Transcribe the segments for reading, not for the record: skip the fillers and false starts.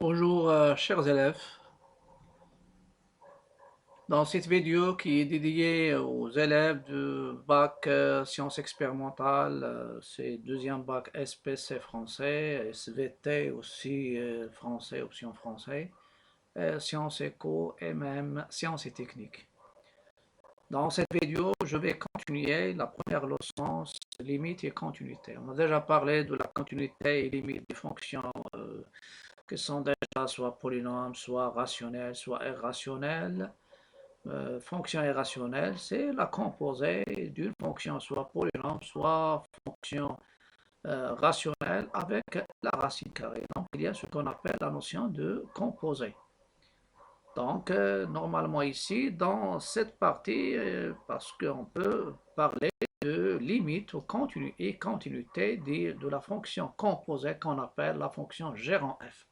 Bonjour chers élèves, dans cette vidéo qui est dédiée aux élèves de bac sciences expérimentales, c'est deuxième bac SPC français, SVT aussi français, option français, sciences éco et même sciences et techniques. Dans cette vidéo, je vais continuer la première leçon, limite et continuité. On a déjà parlé de la continuité et limite des fonctions qui sont déjà soit polynômes, soit rationnels, soit irrationnels. Fonction irrationnelle, c'est la composée d'une fonction soit polynôme, soit fonction rationnelle avec la racine carrée. Donc, il y a ce qu'on appelle la notion de composé. Donc, normalement ici, dans cette partie, parce qu'on peut parler de limite ou et continuité de la fonction composée qu'on appelle la fonction gérant f.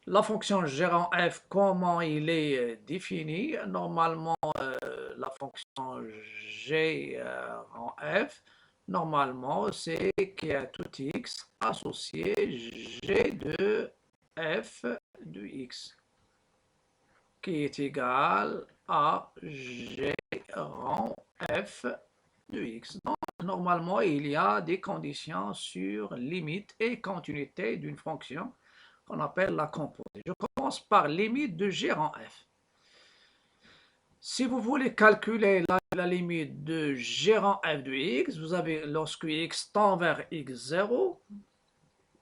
La fonction gérant f, comment il est défini? Normalement, la fonction g en f, normalement, c'est qu'il y a tout x associé g de f de x, qui est égal à g rang f de x. Donc, normalement, il y a des conditions sur limite et continuité d'une fonction qu'on appelle la composée. Je commence par limite de g en f. Si vous voulez calculer la limite de g en f de x, vous avez, lorsque x tend vers x0,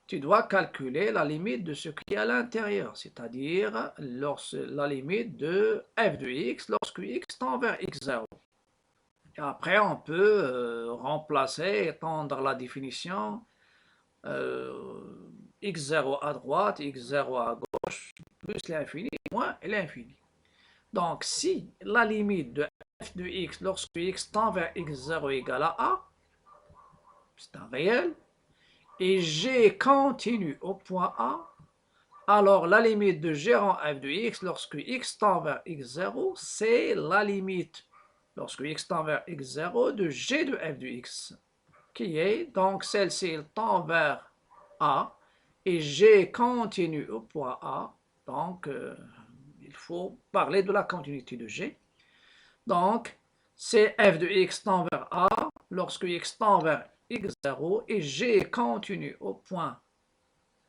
tu dois calculer la limite de ce qui est à l'intérieur, c'est-à-dire la limite de f de x lorsque x tend vers x0. Et après, on peut remplacer, étendre la définition x0 à droite, x0 à gauche, plus l'infini, moins l'infini. Donc, si la limite de f de x lorsque x tend vers x0 égale à a, c'est un réel, et g continue au point a, alors la limite de g en f de x lorsque x tend vers x0, c'est la limite lorsque x tend vers x0 de g de f de x, qui est donc celle-ci tend vers a, et g continue au point a, donc il faut parler de la continuité de g. Donc, c'est f de x tend vers a lorsque x tend vers x0 et g continue au point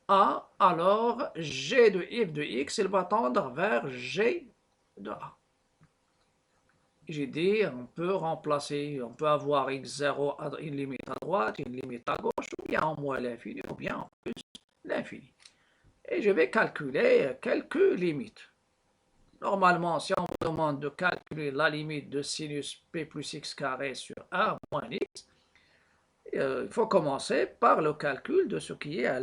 a, alors g de f de x, il va tendre vers g de a. J'ai dit, on peut remplacer, on peut avoir x0 une limite à droite, une limite à gauche, ou bien en moins l'infini, ou bien en plus l'infini. Et je vais calculer quelques limites. Normalement, si on vous demande de calculer la limite de sinus p plus x carré sur a moins x, il faut commencer par le calcul de ce qui est à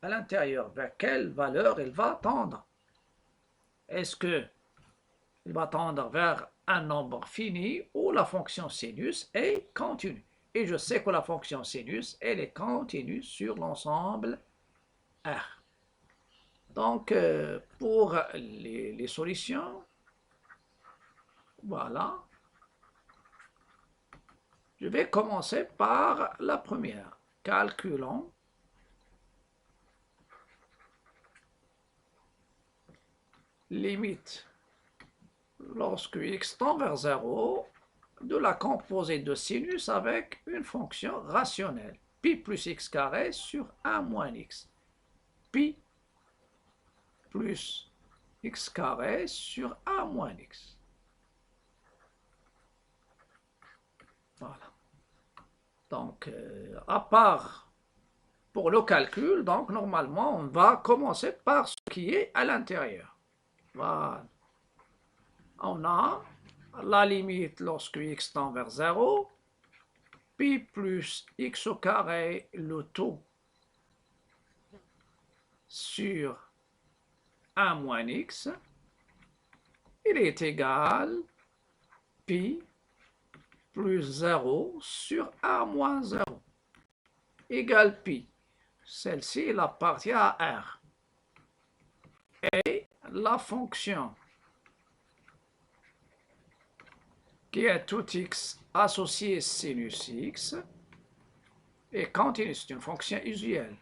l'intérieur. Vers quelle valeur il va tendre? Est-ce qu'il va tendre vers un nombre fini ou la fonction sinus est continue? Et je sais que la fonction sinus, elle est continue sur l'ensemble R. Donc, pour les solutions, voilà. Je vais commencer par la première. Calculons limite lorsque x tend vers 0 de la composée de sinus avec une fonction rationnelle. Pi plus x carré sur 1 moins x. Pi plus x carré sur 1 moins x. Voilà. Donc, à part pour le calcul, donc normalement, on va commencer par ce qui est à l'intérieur. Voilà. On a la limite lorsque x tend vers 0, pi plus x au carré, le tout, sur 1 moins x, il est égal pi plus 0 sur 1 moins 0, égale pi. Celle-ci, elle appartient à R. Et la fonction qui est tout x associé sinus x est continue, c'est une fonction usuelle.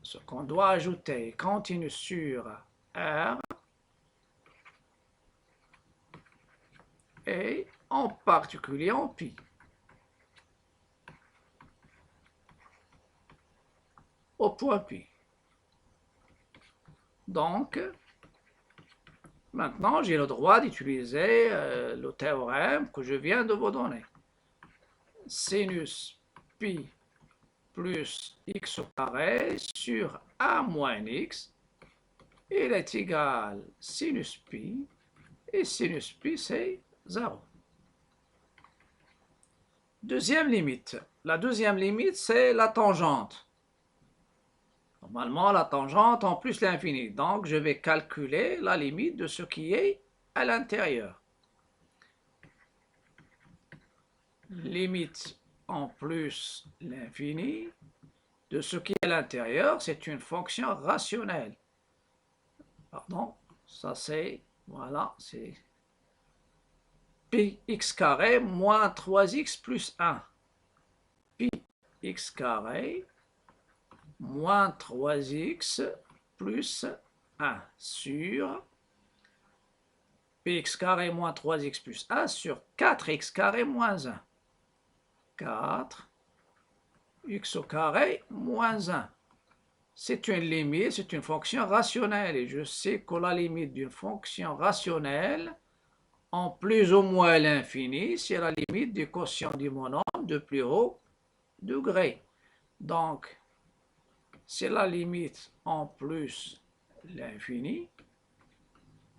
ce qu'on doit ajouter est continu sur R et en particulier en pi. Au point pi. Donc, maintenant, j'ai le droit d'utiliser le théorème que je viens de vous donner. Sinus pi plus x au carré sur a moins x, il est égal sinus pi, et sinus pi c'est 0. Deuxième limite. La deuxième limite, c'est la tangente. Normalement, la tangente en plus l'infini. Donc, je vais calculer la limite de ce qui est à l'intérieur. Limite en plus l'infini de ce qui est à l'intérieur, c'est une fonction rationnelle. Pardon, ça c'est, voilà, c'est pi x carré moins 3x plus 1. Pi x carré moins 3x plus 1 sur px carré moins 3x plus 1 sur 4x carré moins 1. 4 x au carré moins 1. C'est une limite, c'est une fonction rationnelle. Et je sais que la limite d'une fonction rationnelle en plus ou moins l'infini, c'est la limite du quotient du monôme de plus haut degré. Donc, c'est la limite en plus l'infini,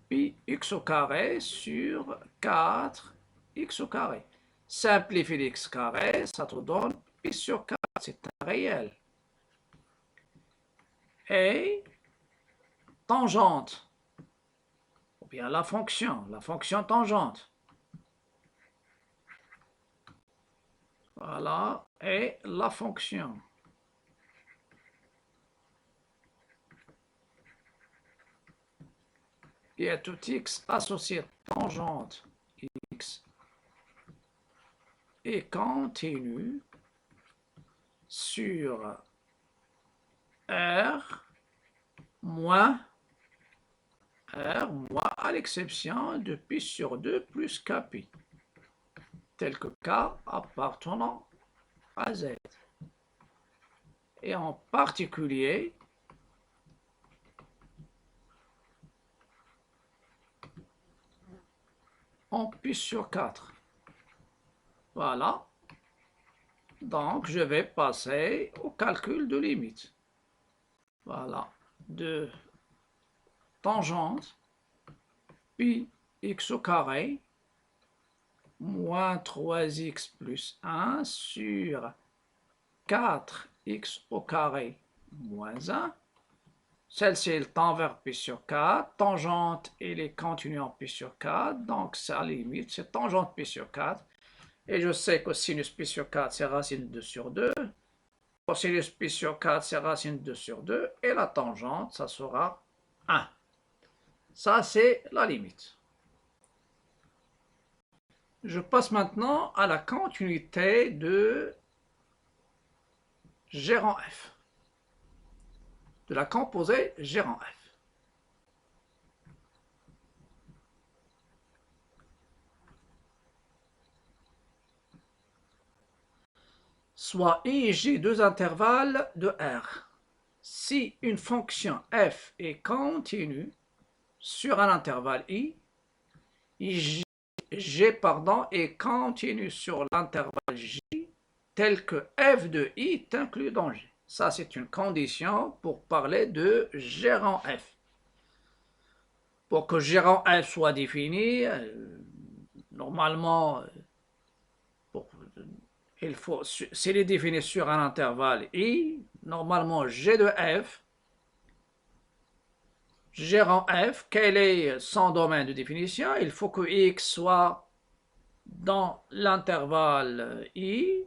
pi x au carré sur 4x au carré. Simplifie x carré, ça te donne pi sur 4, c'est un réel. Et tangente, ou bien la fonction tangente. Voilà, et la fonction. Qui est tout x associé tangente x et continue sur R moins à l'exception de pi sur 2 plus kpi, tel que k appartenant à z. Et en particulier, en pi sur 4. Voilà. Donc, je vais passer au calcul de limite. Voilà. De tangente pi x au carré moins 3x plus 1 sur 4x au carré moins 1. Celle-ci, elle tend vers pi sur 4. Tangente, elle est continue en pi sur 4. Donc, sa limite, c'est tangente pi sur 4. Et je sais que sinus pi sur 4, c'est racine 2 sur 2. Cosinus pi sur 4, c'est racine 2 sur 2. Et la tangente, ça sera 1. Ça, c'est la limite. Je passe maintenant à la continuité de gérant f. De la composée gérant f. Soit I et J deux intervalles de R. Si une fonction f est continue sur un intervalle I, G est continu sur l'intervalle J, tel que f de I est inclus dans J. Ça, c'est une condition pour parler de gérant f. Pour que gérant f soit défini, normalement, s'il est défini sur un intervalle I, normalement G de f, gérant f, quel est son domaine de définition? Il faut que x soit dans l'intervalle I,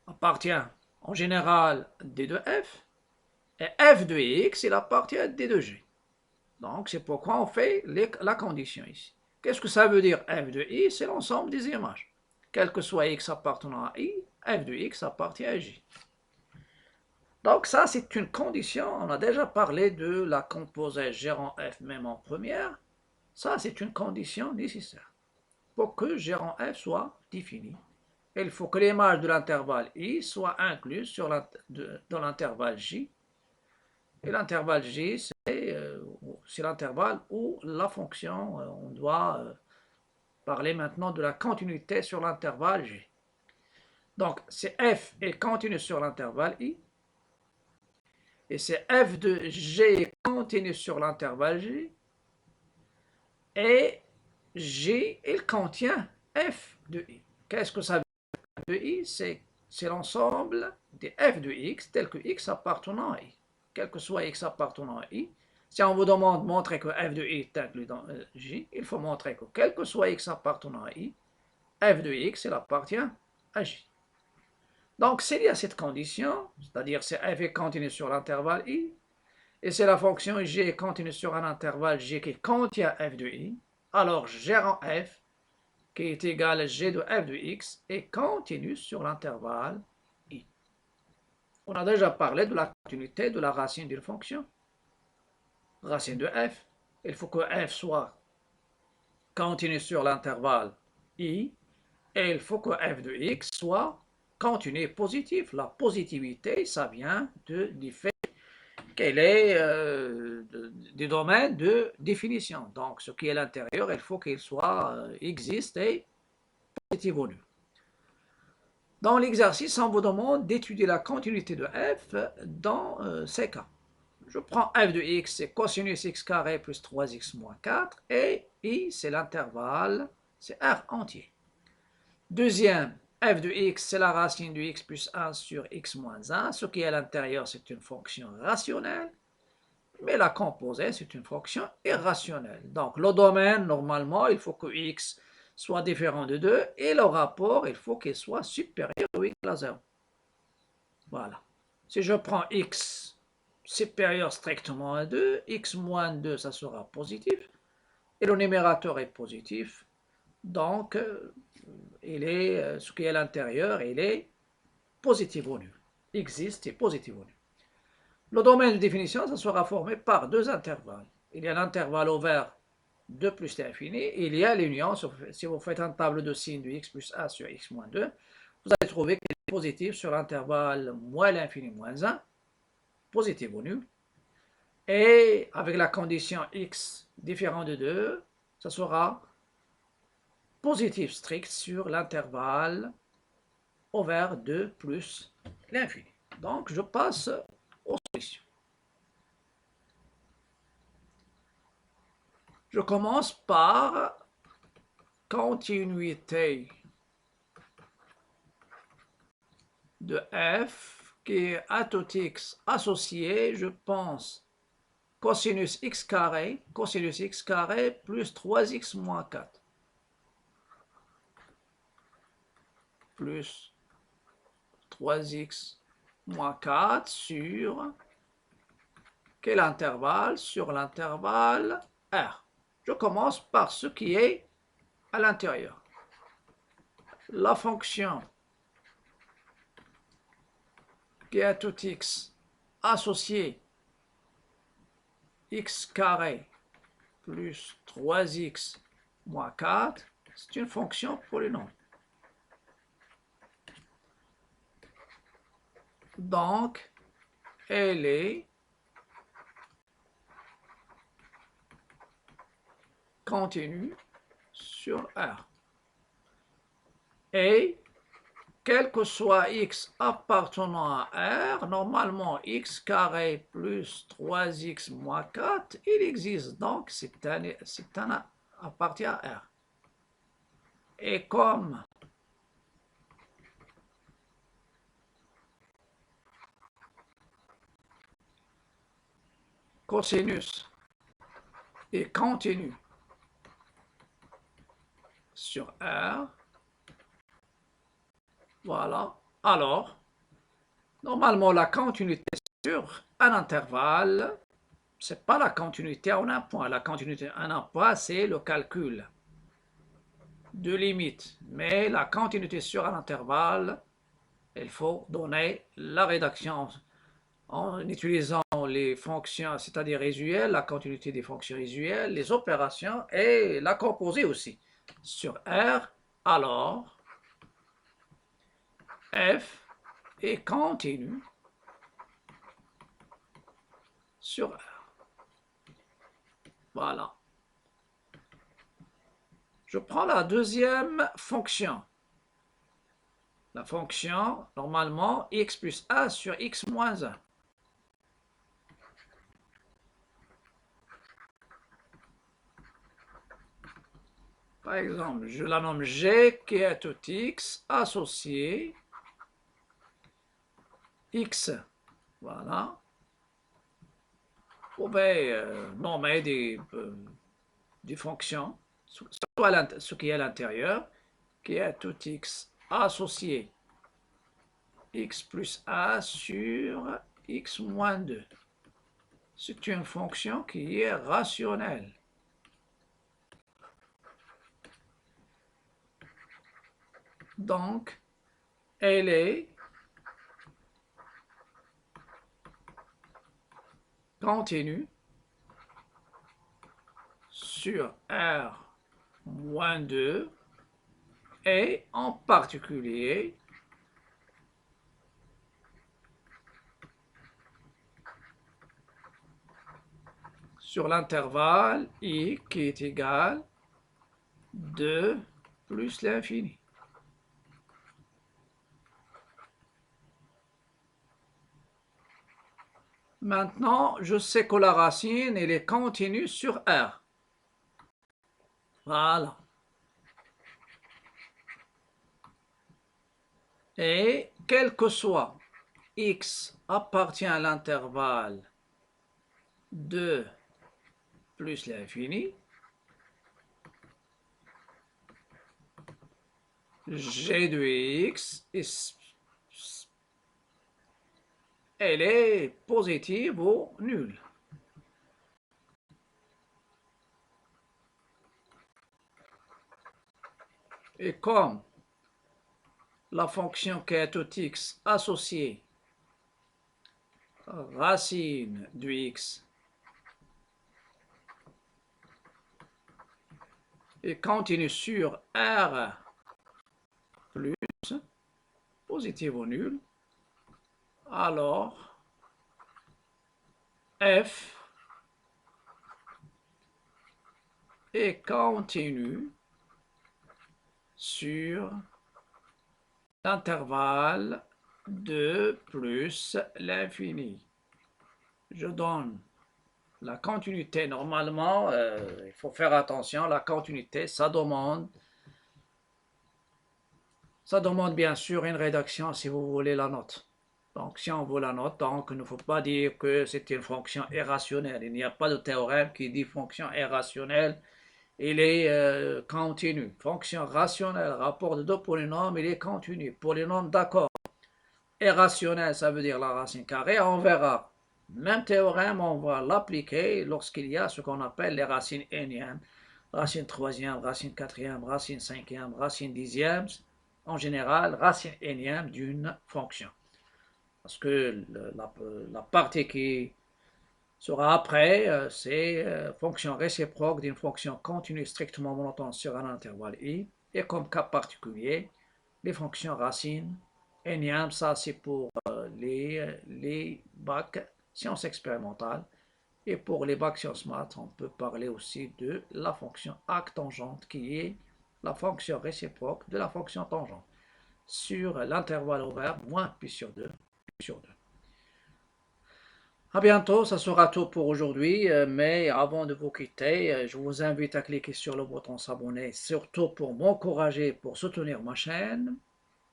appartient en général d de f, et f de x, il appartient à d de g. Donc, c'est pourquoi on fait la condition ici. Qu'est-ce que ça veut dire f de i? C'est l'ensemble des images. Quel que soit x appartenant à i, f de x appartient à j. Donc ça, c'est une condition. On a déjà parlé de la composée G rang F même en première. Ça, c'est une condition nécessaire pour que G rang F soit défini. Il faut que l'image de l'intervalle I soit incluse dans l'intervalle J. Et l'intervalle J, c'est l'intervalle où la fonction, on doit parler maintenant de la continuité sur l'intervalle J. Donc, c'est f est continu sur l'intervalle I, et c'est f de g continu sur l'intervalle J, et J, il contient f de I. Qu'est-ce que ça veut dire f de I? C'est l'ensemble des f de x, tel que x appartenant à I. Quel que soit x appartenant à I, si on vous demande de montrer que f de I est inclus dans J, il faut montrer que quel que soit x appartenant à I, f de x, il appartient à J. Donc, s'il y a cette condition, c'est-à-dire c'est f est continu sur l'intervalle I, et c'est la fonction g est continue sur un intervalle G qui contient f de I, alors g rang f, qui est égal à g de f de x, est continu sur l'intervalle I. On a déjà parlé de la continuité de la racine d'une fonction. Racine de f, il faut que f soit continu sur l'intervalle I, et il faut que f de x soit continu et positif. La positivité, ça vient du fait qu'elle est du domaine de définition. Donc, ce qui est l'intérieur, il faut qu'il soit existe et positif au nul. Dans l'exercice, on vous demande d'étudier la continuité de f dans ces cas. Je prends f de x, c'est cosinus x carré plus 3x moins 4, et I, c'est l'intervalle, c'est R entier. Deuxième, f de x, c'est la racine de x plus 1 sur x moins 1. Ce qui est à l'intérieur, c'est une fonction rationnelle, mais la composée, c'est une fonction irrationnelle. Donc, le domaine, normalement, il faut que x soit différent de 2, et le rapport, il faut qu'il soit supérieur ou égal à 0. Voilà. Si je prends x supérieur strictement à 2, x moins 2, ça sera positif, et le numérateur est positif, donc ce qui est à l'intérieur, il est positif ou nul. Existe et positif ou nul. Le domaine de définition, ça sera formé par deux intervalles. Il y a l'intervalle ouvert 2 plus l'infini, et il y a l'union, si vous faites une table de signes de x plus 1 sur x moins 2, vous allez trouver qu'il est positif sur l'intervalle moins l'infini moins 1, positif ou nul. Et avec la condition x différent de 2, ça sera positif strict sur l'intervalle ouvert 2 plus l'infini. Donc, je passe aux solutions. Je commence par continuité de f qui est à tout x associé, je pense, cosinus x carré plus 3x moins 4. Plus 3x moins 4 sur quel intervalle? Sur l'intervalle R. Je commence par ce qui est à l'intérieur. La fonction qui est à tout x associé x carré plus 3x moins 4, c'est une fonction polynôme. Donc, elle est continue sur R. Et quel que soit x appartenant à R, normalement x carré plus 3x moins 4, il existe, donc appartient à R. Et comme cosinus est continu sur R, voilà, alors, normalement la continuité sur un intervalle, c'est pas la continuité en un point. La continuité en un point, c'est le calcul de limite. Mais la continuité sur un intervalle, il faut donner la rédaction en utilisant les fonctions, c'est-à-dire résiduelles, la continuité des fonctions résiduelles, les opérations et la composée aussi. Sur R, alors, f est continu sur R. Voilà. Je prends la deuxième fonction. La fonction, normalement, x plus a sur x moins 1. Par exemple, je la nomme g qui est tout x associé x. Voilà. Ou bien nommer des fonctions, ce qui est à l'intérieur, qui est tout x associé x plus a sur x moins 2. C'est une fonction qui est rationnelle. Donc, elle est continue sur R moins 2 et en particulier sur l'intervalle i qui est égal 2 plus l'infini. Maintenant, je sais que la racine, elle est continue sur R. Voilà. Et quel que soit x appartient à l'intervalle 2 plus l'infini, g de x, elle est positive ou nulle. Et comme la fonction qui est tout x associée racine de x et continue sur R plus positive ou nulle, alors f est continue sur l'intervalle 2 plus l'infini. Je donne la continuité. Normalement, il faut faire attention, la continuité, ça demande bien sûr une rédaction si vous voulez la note. Donc, si on veut la note, donc il ne faut pas dire que c'est une fonction irrationnelle. Il n'y a pas de théorème qui dit fonction irrationnelle, il est continu. Fonction rationnelle, rapport de deux polynômes, il est continu. Polynôme, d'accord. Irrationnel, ça veut dire la racine carrée, on verra. Même théorème, on va l'appliquer lorsqu'il y a ce qu'on appelle les racines énièmes, racine troisième, racine quatrième, racine cinquième, racine dixième, en général, racine énième d'une fonction. Parce que la partie qui sera après, c'est fonction réciproque d'une fonction continue strictement monotone sur un intervalle i, et comme cas particulier, les fonctions racines énièmes, ça c'est pour les bacs sciences expérimentales, et pour les bacs sciences maths, on peut parler aussi de la fonction arctangente qui est la fonction réciproque de la fonction tangente sur l'intervalle horaire moins pi sur 2, pi sur 2. À bientôt, ça sera tout pour aujourd'hui, mais avant de vous quitter, je vous invite à cliquer sur le bouton s'abonner, surtout pour m'encourager, pour soutenir ma chaîne.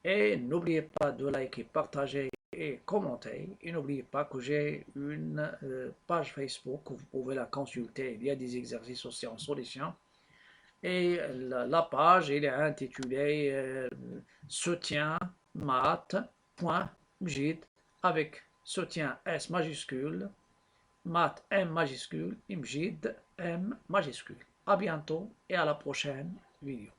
Et n'oubliez pas de liker, partager et commenter. Et n'oubliez pas que j'ai une page Facebook, vous pouvez la consulter, il y a des exercices aussi en solution. Et la page, elle est intitulée soutien math.mjid avec soutien S majuscule, math M majuscule, mjid M majuscule. À bientôt et à la prochaine vidéo.